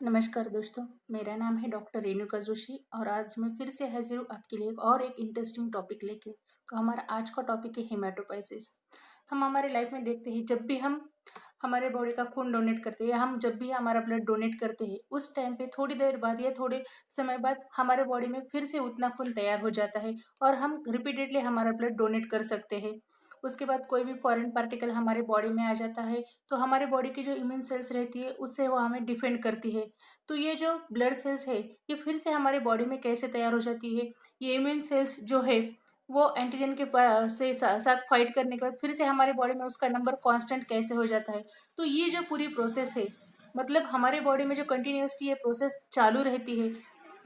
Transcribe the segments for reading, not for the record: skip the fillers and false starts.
नमस्कार दोस्तों, मेरा नाम है डॉक्टर रेणुका जोशी और आज मैं फिर से हाजिर हूँ आपके लिए एक इंटरेस्टिंग टॉपिक लेके। तो हमारा आज का टॉपिक है हेमाटोपाइसिस। हम हमारे लाइफ में देखते हैं, जब भी हम हमारे बॉडी का खून डोनेट करते हैं या हम जब भी हमारा ब्लड डोनेट करते हैं, उस टाइम पे थोड़ी देर बाद या थोड़े समय बाद हमारे बॉडी में फिर से उतना खून तैयार हो जाता है और हम रिपीटेडली हमारा ब्लड डोनेट कर सकते हैं। उसके बाद कोई भी फॉरेन पार्टिकल हमारे बॉडी में आ जाता है तो हमारे बॉडी की जो इम्यून सेल्स रहती है उससे वो हमें डिफेंड करती है। तो ये जो ब्लड सेल्स है ये फिर से हमारे बॉडी में कैसे तैयार हो जाती है? ये इम्यून सेल्स जो है वो एंटीजन के साथ फाइट करने के बाद फिर से हमारे बॉडी में उसका नंबर कांस्टेंट कैसे हो जाता है? तो ये जो पूरी प्रोसेस है, मतलब हमारे बॉडी में जो कंटिन्यूसली ये प्रोसेस चालू रहती है,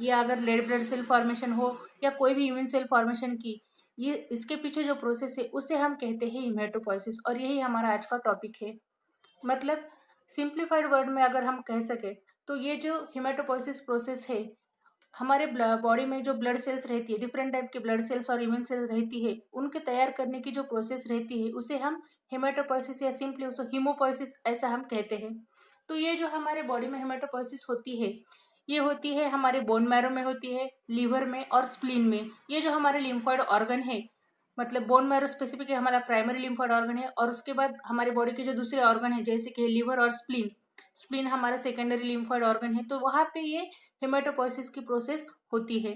या अगर रेड ब्लड सेल फॉर्मेशन हो या कोई भी इम्यून सेल फॉर्मेशन की, ये इसके पीछे जो प्रोसेस है उसे हम कहते हैं हेमेटोपोइसिस और यही हमारा आज का टॉपिक है। मतलब सिंप्लीफाइड वर्ड में अगर हम कह सके तो ये जो हेमेटोपोइसिस प्रोसेस है, हमारे बॉडी में जो ब्लड सेल्स रहती है, डिफरेंट टाइप के ब्लड सेल्स और इम्यून सेल्स रहती है, उनके तैयार करने की जो प्रोसेस रहती है उसे हम हेमेटोपोइसिस या सिंपली उसे हीमोपोइसिस ऐसा हम कहते हैं। तो ये जो हमारे बॉडी में हेमेटोपोइसिस होती है, ये होती है हमारे बोन मैरो में होती है, लीवर में और स्प्लीन में। ये जो हमारे लिम्फॉइड ऑर्गन है, मतलब बोन मैरो स्पेसिफिक हमारा प्राइमरी लिम्फॉइड ऑर्गन है, और उसके बाद हमारे बॉडी के जो दूसरे ऑर्गन है जैसे कि लीवर और स्प्लीन, स्प्लीन हमारा सेकेंडरी लिम्फॉइड ऑर्गन है, तो वहाँ पे ये हेमेटोपोइसिस की प्रोसेस होती है।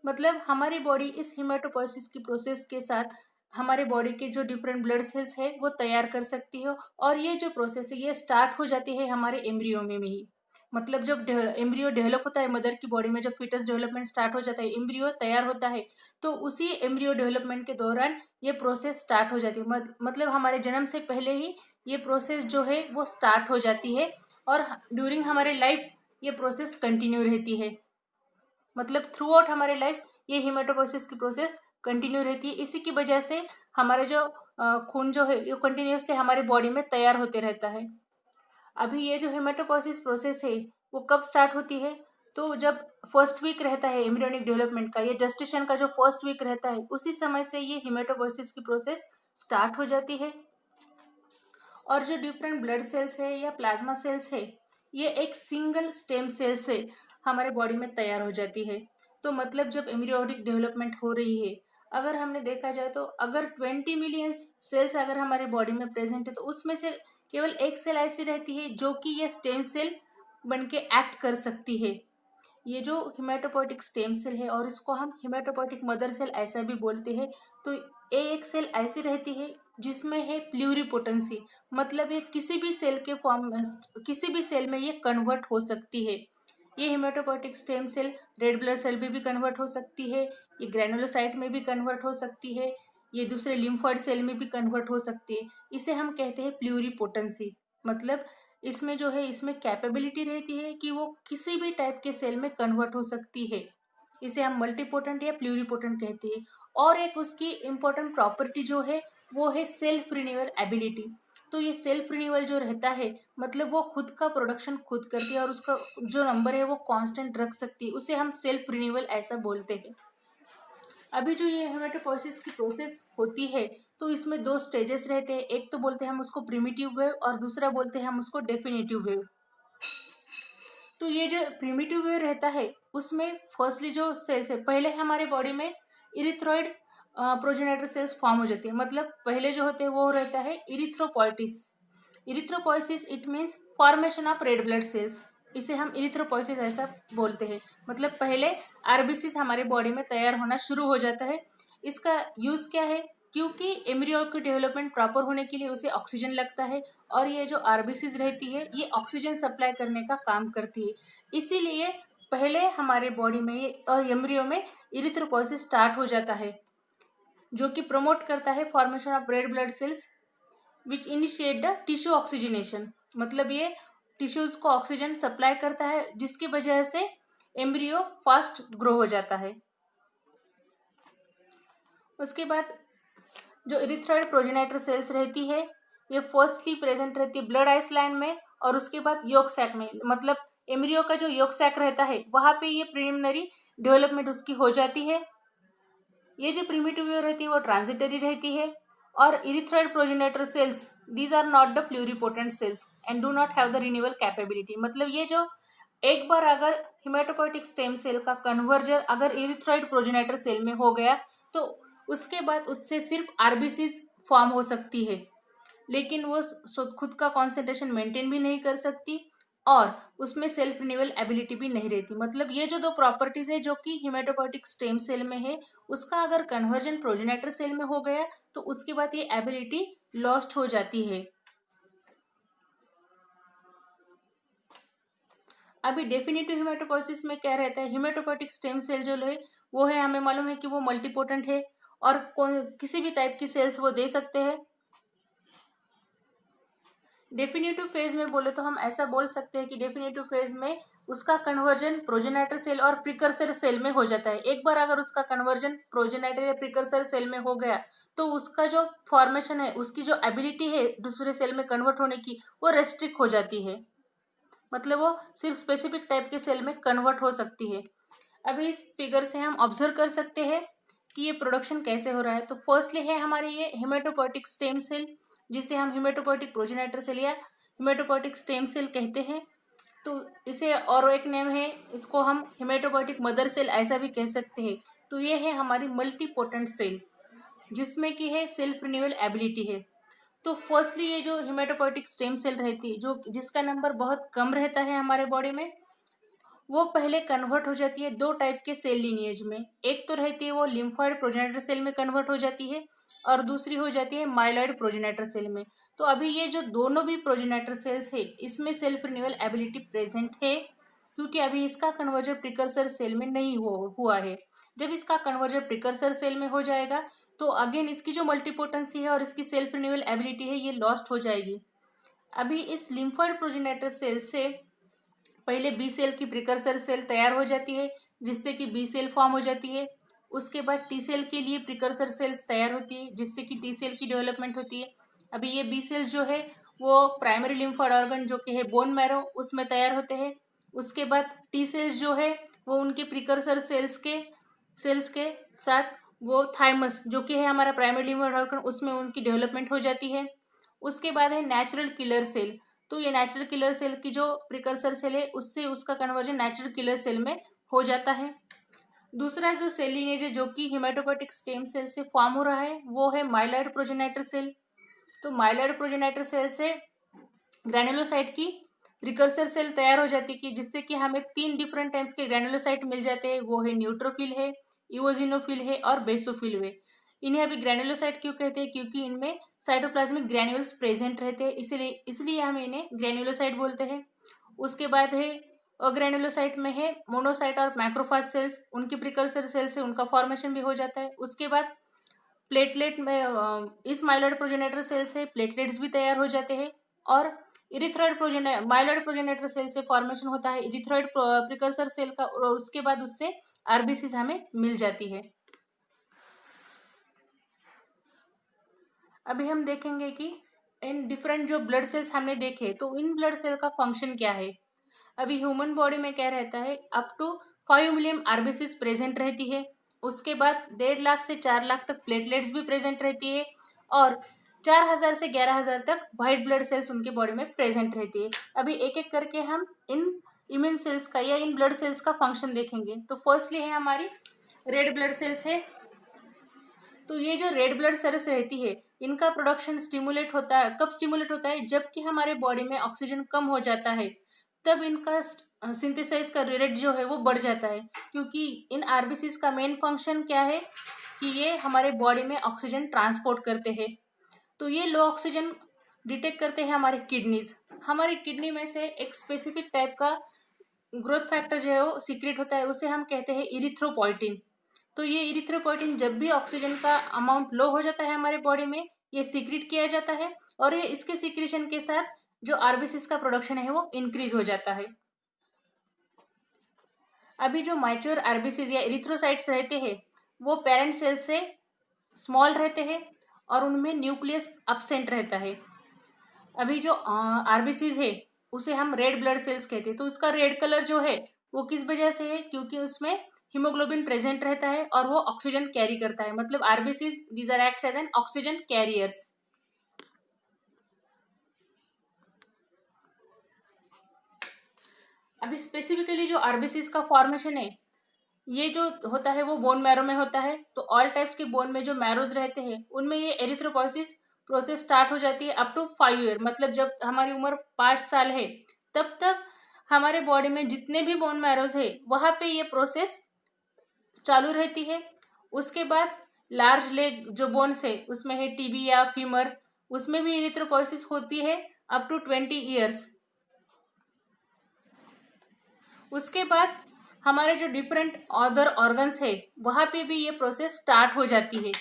मतलब हमारी बॉडी इस हेमेटोपोइसिस की प्रोसेस के साथ हमारे बॉडी के जो डिफरेंट ब्लड सेल्स है वो तैयार कर सकती है, और ये जो प्रोसेस है ये स्टार्ट हो जाती है हमारे एम्ब्रियो में ही। मतलब जब एम्ब्रियो डेवलप होता है मदर की बॉडी में, जब फीटस डेवलपमेंट स्टार्ट हो जाता है, एम्ब्रियो तैयार होता है, तो उसी एम्ब्रियो डेवलपमेंट के दौरान ये प्रोसेस स्टार्ट हो जाती है। मतलब हमारे जन्म से पहले ही ये प्रोसेस जो है वो स्टार्ट हो जाती है, और ड्यूरिंग हमारे लाइफ ये प्रोसेस कंटिन्यू रहती है। मतलब थ्रू आउट हमारे लाइफ ये हेमेटोपोइसिस की प्रोसेस कंटिन्यू रहती है। इसी की वजह से हमारे जो खून जो है ये कंटिन्यूसली हमारे बॉडी में तैयार होते रहता है। अभी ये जो हेमेटोपोइसिस प्रोसेस है वो कब स्टार्ट होती है? तो जब फर्स्ट वीक रहता है एम्ब्रियोनिक डेवलपमेंट का, ये जेस्टेशन का जो फर्स्ट वीक रहता है, उसी समय से ये हेमेटोपोइसिस की प्रोसेस स्टार्ट हो जाती है। और जो डिफरेंट ब्लड सेल्स है या प्लाज्मा सेल्स है, ये एक सिंगल स्टेम सेल से हमारे बॉडी में तैयार हो जाती है। तो मतलब जब एम्ब्रियोनिक डेवलपमेंट हो रही है, अगर हमने देखा जाए तो अगर 20 मिलियन सेल्स अगर हमारे बॉडी में प्रेजेंट है, तो उसमें से केवल एक सेल ऐसी रहती है जो कि ये स्टेम सेल बन के एक्ट कर सकती है। ये जो हिमेटोपोइटिक स्टेम सेल है और इसको हम हिमेटोपोइटिक मदर सेल ऐसा भी बोलते हैं। तो ये एक सेल ऐसी रहती है जिसमें है प्लूरिपोटेंसी, मतलब ये किसी भी सेल के फॉर्म, किसी भी सेल में ये कन्वर्ट हो सकती है। ये haematopoietic stem cell red blood cell में भी कन्वर्ट हो सकती है, ये ग्रैनुलोसाइट में भी कन्वर्ट हो सकती है, ये दूसरे लिम्फॉइड सेल में भी कन्वर्ट हो सकती है। इसे हम कहते हैं प्लूरिपोटेंसी। मतलब इसमें जो है इसमें कैपेबिलिटी रहती है कि वो किसी भी टाइप के सेल में कन्वर्ट हो सकती है। इसे हम मल्टीपोटेंट या प्लूरिपोटेंट कहते हैं। और एक उसकी इम्पोर्टेंट प्रॉपर्टी जो है वो है सेल्फ रिन्यूअल एबिलिटी। तो ये सेल्फ रिन्यूअल जो रहता है, मतलब वो खुद का प्रोडक्शन खुद करती है और उसका जो नंबर है वो कांस्टेंट रख सकती है, उसे हम सेल्फ रिन्यूअल ऐसा बोलते हैं। अभी जो ये हेमेटोपोइसिस की प्रोसेस होती है तो इसमें दो स्टेजेस रहते हैं। एक तो बोलते हैं हम उसको प्रिमिटिव वेव और दूसरा बोलते हैं हम उसको डेफिनेटिव वेव। तो ये जो प्रिमिटिव वेव रहता है उसमें फर्स्टली जो सेल्स है, पहले हमारे बॉडी में इरिथ्रॉइड प्रोजेनेटर सेल्स फॉर्म हो जाती है। मतलब पहले जो होते हैं वो रहता है erythropoiesis. Erythropoiesis it means formation of red blood cells, इसे हम इरिथ्रोपोइसिस ऐसा बोलते हैं। मतलब पहले आरबीसीज हमारे बॉडी में तैयार होना शुरू हो जाता है। इसका यूज़ क्या है? क्योंकि एम्ब्रियो की डेवलपमेंट प्रॉपर होने के लिए उसे ऑक्सीजन लगता है, और ये जो आरबीसीज रहती है ये ऑक्सीजन सप्लाई करने का काम करती है। इसीलिए पहले हमारे बॉडी में ये और एम्ब्रियो में इरिथ्रोपोइसिस स्टार्ट हो जाता है, जो कि प्रमोट करता है formation of red blood cells which initiate the tissue oxygenation. मतलब ये टिश्यूज को ऑक्सीजन सप्लाई करता है जिसकी वजह से एम्ब्रियो फास्ट ग्रो हो जाता है। उसके बाद जो इरिथ्रॉइड प्रोजेनेटर सेल्स रहती है ये फर्स्टली प्रेजेंट रहती है ब्लड आइसलैंड में, और उसके बाद योक सैक में। मतलब एम्ब्रियो का जो योक सैक रहता है वहाँ पे ये प्रिलिमिनरी डेवलपमेंट उसकी हो जाती है। ये जो प्रिमिटिव वेव रहती है वो ट्रांजिटरी रहती है। और erythroid progenitor cells, these are not the pluripotent cells and do not have the renewal capability. मतलब ये जो एक बार अगर हिमेटोपोइटिक स्टेम सेल का कन्वर्जन अगर इरिथ्रॉइड प्रोजेनेटर सेल में हो गया तो उसके बाद उससे सिर्फ आरबीसीज फॉर्म हो सकती है, लेकिन वो खुद का कॉन्सेंट्रेशन मेंटेन भी नहीं कर सकती और उसमें सेल्फ रिन्यूअल एबिलिटी भी नहीं रहती। मतलब ये जो दो प्रॉपर्टीज है जो कि हिमेटोपोइटिक स्टेम सेल में है, उसका अगर कन्वर्जन प्रोजेनेटर सेल में हो गया तो उसके बाद ये एबिलिटी लॉस्ट हो जाती है। अभी डेफिनेटिव हिमेटोपोइसिस में क्या रहता है, हिमेटोपोइटिक स्टेम सेल जो है वो है, हमें मालूम है कि वो मल्टीपोटेंट है और किसी भी टाइप की सेल्स वो दे सकते हैं। डेफिनेटिव फेज में बोले तो हम ऐसा बोल सकते हैं कि डेफिनेटिव फेज में उसका कन्वर्जन प्रोजेनेटर सेल और प्रिकर्सर सेल में हो जाता है। एक बार अगर उसका कन्वर्जन प्रोजेनेटर या प्रिकर्सर सेल में हो गया तो उसका जो फॉर्मेशन है, उसकी जो एबिलिटी है दूसरे सेल में कन्वर्ट होने की, वो रेस्ट्रिक्ट हो जाती है। मतलब वो सिर्फ स्पेसिफिक टाइप के सेल में कन्वर्ट हो सकती है। अभी इस फिगर से हम ऑब्जर्व कर सकते हैं कि ये प्रोडक्शन कैसे हो रहा है। तो फर्स्टली है हमारे ये हिमेटोपोइटिक स्टेम सेल, जिसे हम हिमेटोपोइटिक प्रोजेनेटर सेल या हिमेटोपोइटिक स्टेम सेल कहते हैं। तो इसे और एक नेम है, इसको हम हिमेटोपोइटिक मदर सेल ऐसा भी कह सकते हैं। तो ये है हमारी मल्टीपोटेंट सेल जिसमें कि है सेल्फ रिन्यूअल एबिलिटी है। तो फर्स्टली ये जो हिमेटोपोइटिक स्टेम सेल रहती है, जो जिसका नंबर बहुत कम रहता है हमारे बॉडी में, वो पहले कन्वर्ट हो जाती है दो टाइप के सेल लिनिएज में। एक तो रहती है वो लिम्फॉइड प्रोजेनेटर सेल में कन्वर्ट हो जाती है और दूसरी हो जाती है माइलॉइड प्रोजेनेटर सेल में। तो अभी ये जो दोनों भी प्रोजेनेटर सेल्स है इसमें सेल्फ रिन्यूअल एबिलिटी प्रेजेंट है, क्योंकि अभी इसका कन्वर्जन प्रिकर्सर सेल में नहीं हुआ है। जब इसका कन्वर्जन प्रिकर्सर सेल में हो जाएगा तो अगेन इसकी जो मल्टीपोटेंसी है और इसकी सेल्फ रिन्यूअल एबिलिटी है ये लॉस्ट हो जाएगी। अभी इस लिम्फॉइड प्रोजेनेटर सेल से पहले बी सेल की प्रिकर्सर सेल तैयार हो जाती है जिससे कि बी सेल फॉर्म हो जाती है। उसके बाद टी सेल के लिए प्रिकर्सर सेल्स तैयार होती है जिससे कि टी सेल की डेवलपमेंट होती है। अभी ये बी सेल जो है वो प्राइमरी लिम्फोइड ऑर्गन जो कि है बोन मैरो उसमें तैयार होते हैं। उसके बाद टी सेल्स जो है वो उनके प्रिकर्सर सेल्स के साथ वो थाइमस जो कि है हमारा प्राइमरी लिम्फोइड ऑर्गन उसमें उनकी डेवलपमेंट हो जाती है। उसके बाद है नेचुरल किलर सेल। तो ये नेचुरल किलर सेल की जो प्रिकर्सर सेल है उससे उसका कन्वर्जन नेचुरल किलर सेल में हो जाता है। दूसरा जो सेल लिनेज है जो कि हिमेटोपोइटिक स्टेम सेल से फॉर्म हो रहा है वो है माइलॉइड प्रोजेनेटर सेल। तो माइलॉइड प्रोजेनेटर सेल से ग्रैनुलोसाइट की प्रिकर्सर सेल तैयार हो जाती है जिससे कि हमें 3 डिफरेंट टाइप्स के ग्रैनुलोसाइट मिल जाते हैं। वो है न्यूट्रोफिल है, इओजिनोफिल है और बेसोफिल है। इन्हें अभी ग्रैनुलोसाइट क्यों कहते हैं, क्योंकि इनमें साइटोप्लाज्मिक ग्रैन्यूल्स प्रेजेंट रहते हैं, इसलिए हम इन्हें ग्रैनुलोसाइट बोलते हैं। उसके बाद है अग्रैनुलोसाइट में है मोनोसाइट और मैक्रोफाज सेल्स, उनकी प्रिकर्सर सेल से उनका फॉर्मेशन भी हो जाता है। उसके बाद प्लेटलेट में इस माइलॉइड प्रोजेनेटर सेल से प्लेटलेट्स भी तैयार हो जाते हैं और माइलॉइड प्रोजेनेटर सेल से फॉर्मेशन होता है इरिथ्रॉइड प्रिकर्सर सेल का और उसके बाद उससे आरबीसीज हमें मिल जाती है। अभी हम देखेंगे कि इन डिफरेंट जो ब्लड सेल्स हमने देखे तो इन ब्लड सेल का फंक्शन क्या है। अभी ह्यूमन बॉडी में क्या रहता है, up to 5 million RBCs present रहती है। उसके बाद 1.5 लाख से 4 लाख तक प्लेटलेट्स भी प्रेजेंट रहती है और 4000 से 11000 तक व्हाइट ब्लड सेल्स उनके बॉडी में प्रेजेंट रहती है। अभी एक एक करके हम इन इम्यून सेल्स का या इन ब्लड सेल्स का फंक्शन देखेंगे। तो फर्स्टली है हमारी रेड ब्लड सेल्स है। तो ये जो रेड ब्लड सेल्स रहती है इनका प्रोडक्शन स्टिमुलेट होता है, कब स्टिमुलेट होता है, जबकि हमारे बॉडी में ऑक्सीजन कम हो जाता है तब इनका सिंथेसाइज का रेट जो है वो बढ़ जाता है। क्योंकि इन आरबीसीज का मेन फंक्शन क्या है कि ये हमारे बॉडी में ऑक्सीजन ट्रांसपोर्ट करते हैं। तो ये लो ऑक्सीजन डिटेक्ट करते हैं हमारे किडनीज। हमारी किडनी में से एक स्पेसिफिक टाइप का ग्रोथ फैक्टर जो है वो सीक्रेट होता है, उसे हम कहते हैं इरिथ्रोपोइटिन। तो ये इरिथ्रोपोइटिन जब भी ऑक्सीजन का अमाउंट लो हो जाता है हमारे बॉडी में ये सीक्रेट किया जाता है और ये इसके सीक्रेशन के साथ जो आरबीसीज का प्रोडक्शन है वो इंक्रीज हो जाता है। अभी जो मैच्योर आरबीसीज या इरिथ्रोसाइट्स रहते हैं वो पेरेंट सेल से स्मॉल रहते हैं और उनमें न्यूक्लियस अब्सेंट रहता है। अभी जो आरबीसीज है उसे हम रेड ब्लड सेल्स कहते हैं। तो उसका रेड कलर जो है वो किस वजह से है, क्योंकि उसमें हीमोग्लोबिन प्रेजेंट रहता है और वो ऑक्सीजन कैरी करता है, मतलब RBCs these are acts as an oxygen carriers. अभी स्पेसिफिकली जो आरबीसीज का फॉर्मेशन है ये जो होता है वो बोन मैरो में होता है। तो ऑल टाइप्स के बोन में जो मैरोज रहते हैं उनमें ये एरिथ्रोपोइसिस प्रोसेस स्टार्ट हो जाती है अप टू 5 ईयर, मतलब जब हमारी उम्र 5 साल है तब तक हमारे बॉडी में जितने भी बोन मैरोज है वहाँ पे ये प्रोसेस चालू रहती है। उसके बाद लार्ज लेग जो बोन्स है उसमें है टीबिया, फीमर, उसमें भी एरिथ्रोपोइसिस होती है अप टू 20 ईयर्स। उसके बाद हमारे जो डिफरेंट अदर ऑर्गन्स है वहाँ पे भी ये प्रोसेस स्टार्ट हो जाती है,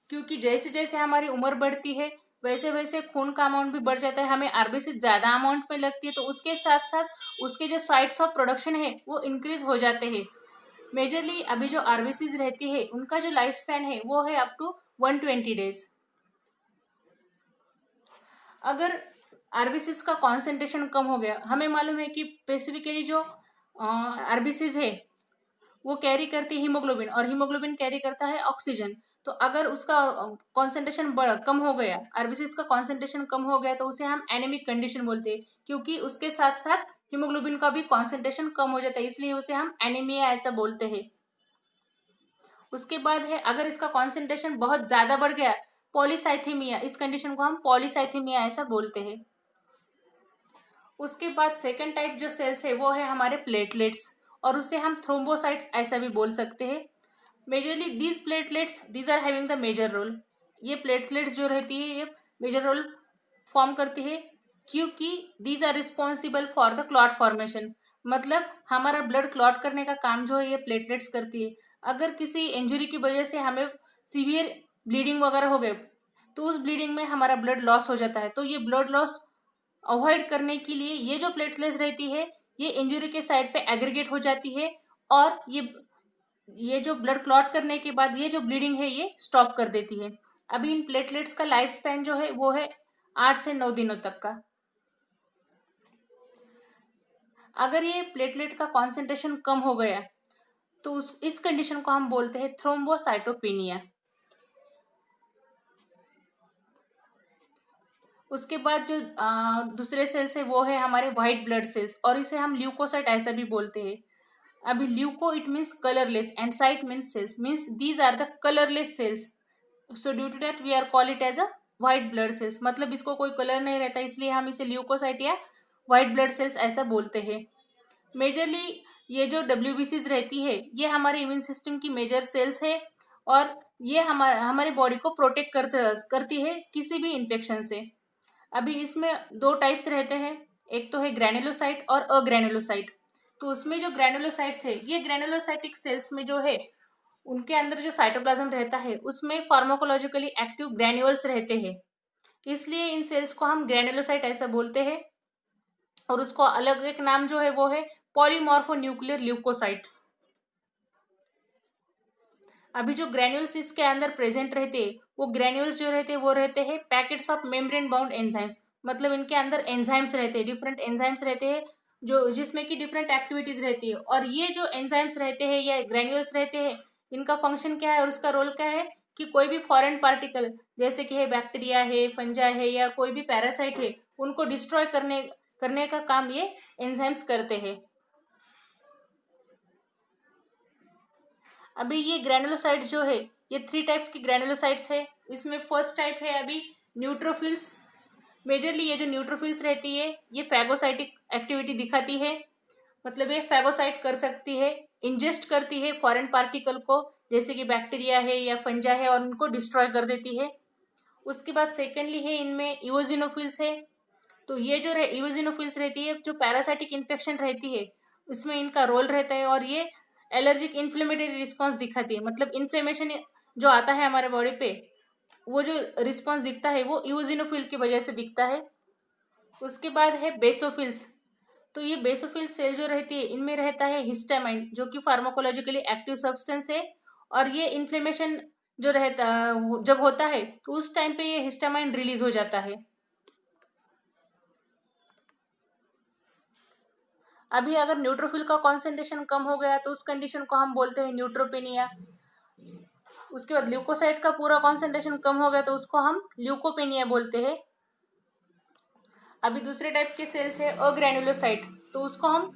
क्योंकि जैसे जैसे हमारी उम्र बढ़ती है वैसे वैसे खून का अमाउंट भी बढ़ जाता है, हमें आरबीसी ज़्यादा अमाउंट में लगती है, तो उसके साथ साथ उसके जो साइट्स ऑफ प्रोडक्शन है वो इंक्रीज हो जाते हैं। मेजरली अभी जो आरबीसीज रहती है उनका जो लाइफ स्पैन है वो है अप टू 120 डेज। अगर आरबीसीज का कॉन्सेंट्रेशन कम हो गया, हमें मालूम है कि स्पेसिफिकली जो आरबीसीज है वो कैरी करती है हीमोग्लोबिन और हीमोग्लोबिन कैरी करता है ऑक्सीजन। तो अगर उसका कॉन्सेंट्रेशन कम हो गया, आरबीसीज का कॉन्सेंट्रेशन कम हो गया, तो उसे हम एनीमिक कंडीशन बोलते हैं, क्योंकि उसके साथ साथ हीमोग्लोबिन का भी कॉन्सेंट्रेशन कम हो जाता है, इसलिए उसे हम एनीमिया ऐसा बोलते हैं। उसके बाद है अगर इसका कॉन्सेंट्रेशन बहुत ज़्यादा बढ़ गया, पॉलीसाइथेमिया, इस कंडीशन को हम पॉलीसाइथेमिया ऐसा बोलते हैं। उसके बाद सेकंड टाइप जो सेल्स है वो है हमारे प्लेटलेट्स, और उसे हम थ्रोम्बोसाइट्स ऐसा भी बोल सकते हैं। Majorly these platelets these are having the major role. ये प्लेटलेट्स जो रहती है ये मेजर रोल फॉर्म करती है, क्योंकि these are responsible for the clot formation, मतलब हमारा ब्लड क्लॉट करने का काम जो है ये प्लेटलेट्स करती है। अगर किसी इंजरी की वजह से हमें सीवियर ब्लीडिंग वगैरह हो गए तो उस ब्लीडिंग में हमारा ब्लड लॉस हो जाता है, तो ये ब्लड लॉस अवॉइड करने के लिए ये जो प्लेटलेट्स रहती है ये इंजरी के साइड पे एग्रीगेट हो जाती है, और ये जो ब्लड क्लॉट करने के बाद ये जो ब्लीडिंग है ये स्टॉप कर देती है। अभी इन प्लेटलेट्स का लाइफ स्पैन जो है वो है 8 से 9 दिनों तक का। अगर ये प्लेटलेट का कॉन्सेंट्रेशन कम हो गया तो इस कंडीशन को हम बोलते हैं थ्रोम्बोसाइटोपेनिया। उसके बाद जो दूसरे सेल्स है वो है हमारे व्हाइट ब्लड सेल्स, और इसे हम ल्यूकोसाइट ऐसा भी बोलते हैं। अभी leuco it means colourless and cyte means cells, means these are the colourless cells, so due to that we are call it as a white blood cells, मतलब इसको कोई कलर नहीं रहता, इसलिए हम इसे ल्यूकोसाइट या व्हाइट ब्लड सेल्स ऐसा बोलते हैं। मेजरली ये जो डब्ल्यूबीसीज रहती है ये हमारे इम्यून सिस्टम की मेजर सेल्स है, और ये हमारे बॉडी को प्रोटेक्ट करती है किसी भी इन्फेक्शन से। अभी इसमें दो टाइप्स रहते हैं, एक तो है ग्रैनुलोसाइट और अग्रैनुलोसाइट। तो उसमें जो ग्रैनुलोसाइट्स है ये ग्रैनुलोसाइटिक सेल्स में जो है उनके अंदर जो साइटोप्लाज्म रहता है उसमें फार्माकोलॉजिकली एक्टिव ग्रैन्यूल्स रहते हैं, इसलिए इन सेल्स को हम ग्रैनुलोसाइट ऐसा बोलते हैं। और उसको अलग एक नाम जो है वो है पॉलीमॉर्फोन्यूक्लियर ल्यूकोसाइट्स। अभी जो ग्रैन्यूल्स इसके अंदर प्रेजेंट रहते हैं वो ग्रैन्यूल्स जो रहते हैं वो रहते हैं packets of membrane bound enzymes, मतलब इनके अंदर एंजाइम्स रहते हैं, डिफरेंट एंजाइम्स रहते हैं जो जिसमें कि डिफरेंट एक्टिविटीज रहती है। और ये जो एंजाइम्स रहते हैं या ग्रैन्यूल्स रहते हैं इनका फंक्शन क्या है और उसका रोल क्या है कि कोई भी फॉरेन पार्टिकल जैसे कि है बैक्टीरिया है, फंजा है या कोई भी पैरासाइट है उनको डिस्ट्रॉय करने का काम ये एंजाइम्स करते हैं। अभी ये ग्रैनुलोसाइट्स जो है ये 3 टाइप्स की ग्रैनुलोसाइट्स है। इसमें फर्स्ट टाइप है अभी न्यूट्रोफिल्स। मेजरली ये जो न्यूट्रोफिल्स रहती है ये फैगोसाइटिक एक्टिविटी दिखाती है, मतलब ये फैगोसाइट कर सकती है, इंजेस्ट करती है फॉरेन पार्टिकल को जैसे कि बैक्टीरिया है या फंजा है और उनको डिस्ट्रॉय कर देती है। उसके बाद सेकेंडली है इनमें इओजिनोफिल्स है। तो ये जो इओजिनोफिल्स रहती है जो पैरासाइटिक इन्फेक्शन रहती है इसमें इनका रोल रहता है, और ये एलर्जिक इन्फ्लेमेटरी रिस्पॉन्स दिखाती है, मतलब इन्फ्लेमेशन जो आता है हमारे बॉडी पे वो जो रिस्पॉन्स दिखता है वो इओजिनोफिल की वजह से दिखता है। उसके बाद है बेसोफिल्स। तो ये बेसोफिल सेल जो रहती है इनमें रहता है हिस्टामाइन जो कि फार्माकोलॉजिकली एक्टिव सब्सटेंस है, और ये इन्फ्लेमेशन जो रहता जब होता है तो उस टाइम पे ये हिस्टामाइन रिलीज हो जाता है। अभी अगर न्यूट्रोफिल का कॉन्सेंट्रेशन कम हो गया तो उस कंडीशन को हम बोलते हैं न्यूट्रोपेनिया। उसके बाद ल्यूकोसाइट का पूरा कॉन्सेंट्रेशन कम हो गया तो उसको हम ल्यूकोपेनिया बोलते हैं। अभी दूसरे टाइप के सेल्स है अग्रेनुलोसाइट, तो उसको हम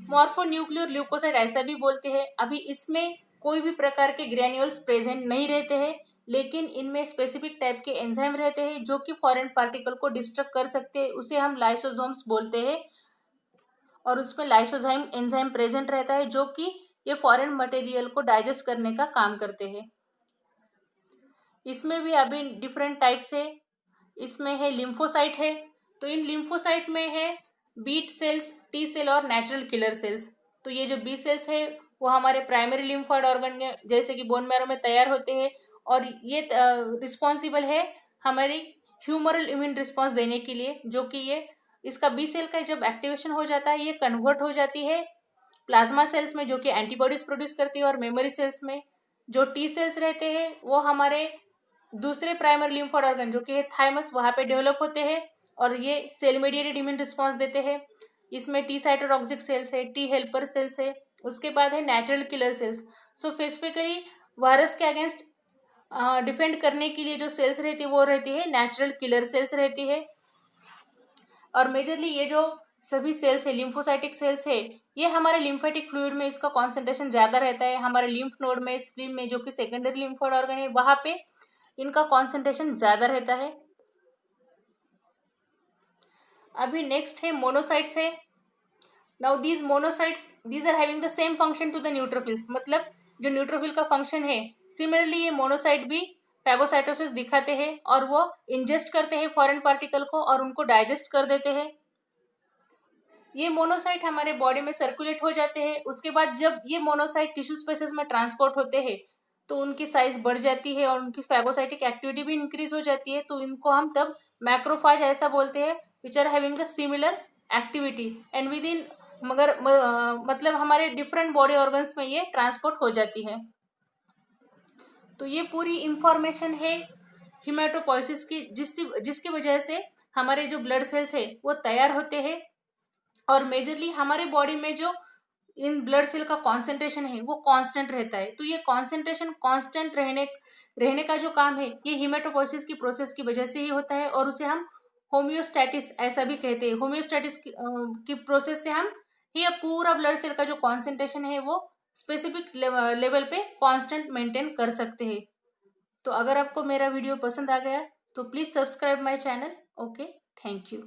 मॉर्फोन्यूक्लियर ल्यूकोसाइट ऐसा भी बोलते हैं। अभी इसमें कोई भी प्रकार के ग्रेन्यूल्स प्रेजेंट नहीं रहते हैं, लेकिन इनमें स्पेसिफिक टाइप के एंजाइम रहते हैं जो कि फॉरेन पार्टिकल को डिस्ट्रक्ट कर सकते हैं, उसे हम लाइसोसोम्स बोलते हैं। और उसमें लाइसोजाइम एंजाइम प्रेजेंट रहता है जो कि ये फॉरेन मटेरियल को डाइजेस्ट करने का काम करते हैं। इसमें भी अभी डिफरेंट टाइप्स है। इसमें है लिम्फोसाइट है, तो इन लिम्फोसाइट में है बीट सेल्स, टी सेल और नेचुरल किलर सेल्स। तो ये जो बी सेल्स है वो हमारे प्राइमरी लिम्फोइड ऑर्गन जैसे कि बोन मैरो में तैयार होते हैं, और ये रिस्पॉन्सिबल है हमारी ह्यूमरल इम्यून रिस्पॉन्स देने के लिए, जो कि ये इसका बी सेल का जब एक्टिवेशन हो जाता है ये कन्वर्ट हो जाती है प्लाज्मा सेल्स में, जो कि एंटीबॉडीज प्रोड्यूस करती है, और मेमोरी सेल्स में। जो टी सेल्स रहते हैं वो हमारे दूसरे प्राइमरी लिम्फोइड ऑर्गन जो कि है थाइमस, वहाँ पे डेवलप होते हैं और ये सेल मेडिएटेड इम्यून रिस्पॉन्स देते हैं। इसमें टी साइटोटॉक्सिक सेल्स है, टी हेल्पर सेल्स है। उसके बाद है नेचुरल किलर सेल्स। सो स्पेसिफिकली वायरस के अगेंस्ट डिफेंड करने के लिए जो सेल्स रहती है वो रहती है नेचुरल किलर सेल्स रहती है। और मेजरली ये जो सभी सेल्स है लिम्फोसाइटिक सेल्स है, ये हमारे लिम्फेटिक फ्लूइड में इसका कॉन्सेंट्रेशन ज़्यादा रहता है। हमारे लिम्फ नोड में, स्प्लीन में, जो कि सेकेंडरी लिम्फोइड ऑर्गन है, वहाँ पे इनका कॉन्सेंट्रेशन ज़्यादा रहता है। अभी नेक्स्ट है मोनोसाइट्स है। Now these monocytes these are having the same function to the neutrophils, मतलब जो न्यूट्रोफिल का फंक्शन है सिमिलरली ये मोनोसाइट भी फैगोसाइटोसिस दिखाते हैं और वो इंजेस्ट करते हैं फॉरेन पार्टिकल को और उनको डाइजेस्ट कर देते हैं। ये मोनोसाइट हमारे बॉडी में सर्कुलेट हो जाते हैं। उसके बाद जब ये मोनोसाइट टिश्यू स्पेसेस में ट्रांसपोर्ट होते हैं तो उनकी साइज बढ़ जाती है और उनकी फैगोसाइटिक एक्टिविटी भी इंक्रीज हो जाती है, तो इनको हम तब मैक्रोफाज ऐसा बोलते हैं, which are having the similar activity and within, मगर मतलब हमारे डिफरेंट बॉडी ऑर्गन्स में ये ट्रांसपोर्ट हो जाती है। तो ये पूरी इंफॉर्मेशन है हिमेटोपोइसिस की, जिसकी वजह से हमारे जो ब्लड सेल्स है वो तैयार होते हैं। और मेजरली हमारे बॉडी में जो इन ब्लड सेल का कॉन्सेंट्रेशन है वो कांस्टेंट रहता है। तो ये कॉन्सेंट्रेशन कांस्टेंट रहने का जो काम है ये हिमेटोपोइसिस की प्रोसेस की वजह से ही होता है, और उसे हम होम्योस्टैटिस ऐसा भी कहते हैं। होम्योस्टैटिस की प्रोसेस से हम ये पूरा ब्लड सेल का जो कॉन्सेंट्रेशन है वो स्पेसिफिक लेवल पे कांस्टेंट मेंटेन कर सकते हैं। तो अगर आपको मेरा वीडियो पसंद आ गया तो please subscribe my channel. Okay, thank you.